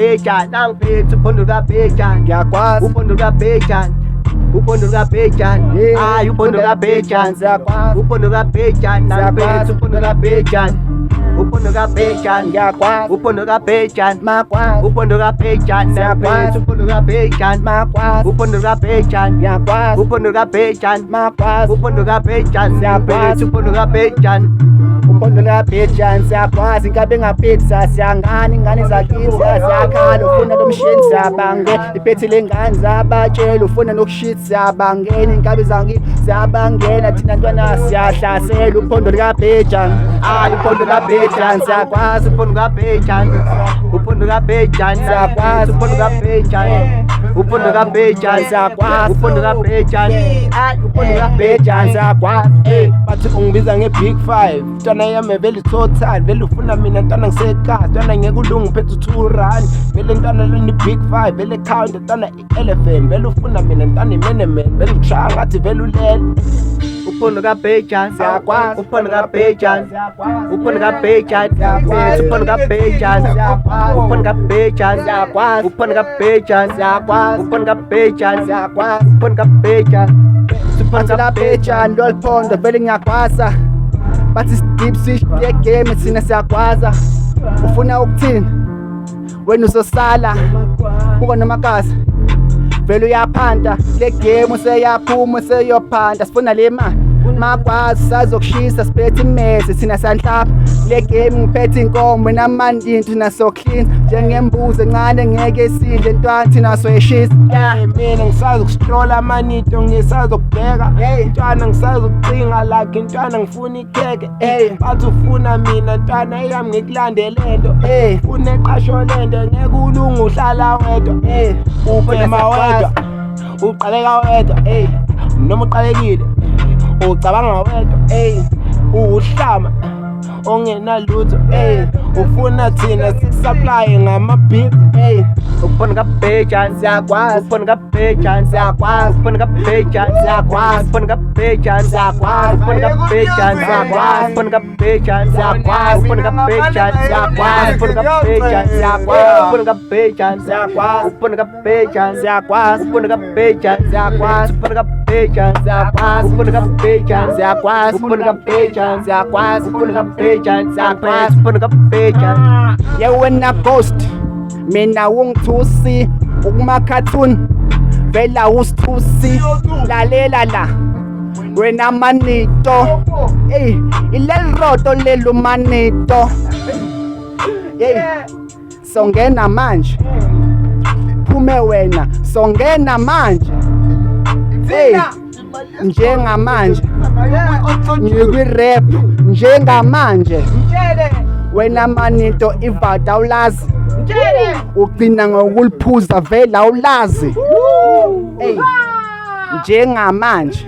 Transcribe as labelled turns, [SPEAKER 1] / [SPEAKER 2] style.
[SPEAKER 1] bhejan nangiphethe uphondo lukabhejan
[SPEAKER 2] ngiyakwazi
[SPEAKER 1] uphondo lukabhejan uphondo lukabhejan hayi uphondo lukabhejan
[SPEAKER 2] siyakwazi
[SPEAKER 1] uphondo lukabhejan nangiphethe uphondo lukabhejan uphondo lukabhejan
[SPEAKER 2] ngiyakwazi
[SPEAKER 1] uphondo lukabhejan
[SPEAKER 2] makwazi
[SPEAKER 1] uphondo lukabhejan nangiphethe uphondo lukabhejan
[SPEAKER 2] makwazi
[SPEAKER 1] uphondo lukabhejan
[SPEAKER 2] ngiyakwazi
[SPEAKER 1] uphondo lukabhejan
[SPEAKER 2] makwazi
[SPEAKER 1] uphondo lukabhejan
[SPEAKER 2] Siyakwazi.
[SPEAKER 1] uphondo lukabhejan
[SPEAKER 2] uphondo lukabhejan siyakwazi inkabe ngapizza siyangani ingane zakithi siyakhala ufuna lo mshini siyabange iphethe lengane zabatshela ufuna nokushit siyabangena inkabe zangithi siyabangena thina ntwana siyahlasela uphondo lukabhejan
[SPEAKER 1] hayi uphondo lukabhejan
[SPEAKER 2] siyakwazi
[SPEAKER 1] uphondo lukabhejan uphondo lukabhejan
[SPEAKER 2] Siyakwazi.
[SPEAKER 1] uphondo lukabhejan uphondo lukabhejan
[SPEAKER 2] Siyakwazi.
[SPEAKER 1] uphondo lukabhejan hayi uphondo lukabhejan
[SPEAKER 2] bhejan siyakwazi
[SPEAKER 3] bathi ungibiza nge-big 5 ntwana yami vele total vele ufuna mina ntwana ngisekhaya ntwana ngeke ulungu uphethe 2 rand vele ntwana leni big 5 vele count ntwana i-elephant vele ufuna mina ntwana imeneman vele ngishaya ngathi vele ulele
[SPEAKER 1] uphondo lukabhejan
[SPEAKER 2] Siyakwazi.
[SPEAKER 1] uphondo lukabhejan
[SPEAKER 2] siyakwazi
[SPEAKER 1] uphondo lukabhejan
[SPEAKER 2] Siyakwazi.
[SPEAKER 1] uphondo lukabhejan
[SPEAKER 2] Siyakwazi.
[SPEAKER 1] uphondo lukabhejan
[SPEAKER 2] Siyakwazi.
[SPEAKER 1] uphondo lukabhejan
[SPEAKER 2] siyakwazi
[SPEAKER 1] uphondo lukabhejan
[SPEAKER 2] siyakwazi
[SPEAKER 1] uphondo lukabhejan
[SPEAKER 2] Phansi la bhejan lolphondo vele ngiyakwaza bathi deep switch le game thina siyakwaza ufuna ukuthini wena uzosala buka nomakasi vele uyaphanda le game useyaphuma useyophanda sifuna le mali makwazi sazokushisa siphethe imeze thina sanhlapha le game ngiphethe inkomo wena mandini nasoclean njengembuzi encane ngeke sidle ntwana thina soyeshisa
[SPEAKER 3] mina ngisazokustrola amanito ngisazokubheka
[SPEAKER 2] Hey.
[SPEAKER 3] ntwana ngisazokucinga like ntwana ngifuna ikheke
[SPEAKER 2] Hey.
[SPEAKER 3] bathi ufuna mina ntwana eyami ngikulandele nto uneqasho lento ngeke ulungu uhlala wedwa ubhema wedwa uqaleka wedwa noma uqalekile ucabanga wedwa uhlama ongenalutho ufuna thina sikusupply ngama-big
[SPEAKER 1] uphondo lukabhejan
[SPEAKER 2] siyakwazi
[SPEAKER 1] uphondo lukabhejan
[SPEAKER 2] siyakwazi
[SPEAKER 1] uphondo lukabhejan
[SPEAKER 2] Siyakwazi.
[SPEAKER 1] uphondo lukabhejan
[SPEAKER 2] Siyakwazi.
[SPEAKER 1] uphondo lukabhejan
[SPEAKER 2] Siyakwazi.
[SPEAKER 1] uphondo lukabhejan
[SPEAKER 2] Siyakwazi.
[SPEAKER 1] uphondo lukabhejan
[SPEAKER 2] Siyakwazi.
[SPEAKER 1] uphondo lukabhejan
[SPEAKER 2] Siyakwazi.
[SPEAKER 1] uphondo lukabhejan
[SPEAKER 2] Siyakwazi.
[SPEAKER 1] uphondo lukabhejan
[SPEAKER 2] siyakwazi
[SPEAKER 1] uphondo lukabhejan
[SPEAKER 2] Siyakwazi.
[SPEAKER 1] uphondo lukabhejan
[SPEAKER 2] Siyakwazi.
[SPEAKER 1] uphondo lukabhejan
[SPEAKER 2] siyakwazi
[SPEAKER 1] uphondo lukabhejan
[SPEAKER 2] siyakwazi
[SPEAKER 1] uphondo lukabhejan
[SPEAKER 2] Siyakwazi.
[SPEAKER 1] uphondo lukabhejan
[SPEAKER 2] yewena ghost mina ungithusi ukumakhathuni vela usithusi lalela la wena manito ileliroto lelu manito songena manje phume wena songena manje njengamanje ngikwirap njengamanje wena manito ivada awulazi ugcina ngokuliphuza vele awulazi njengamanje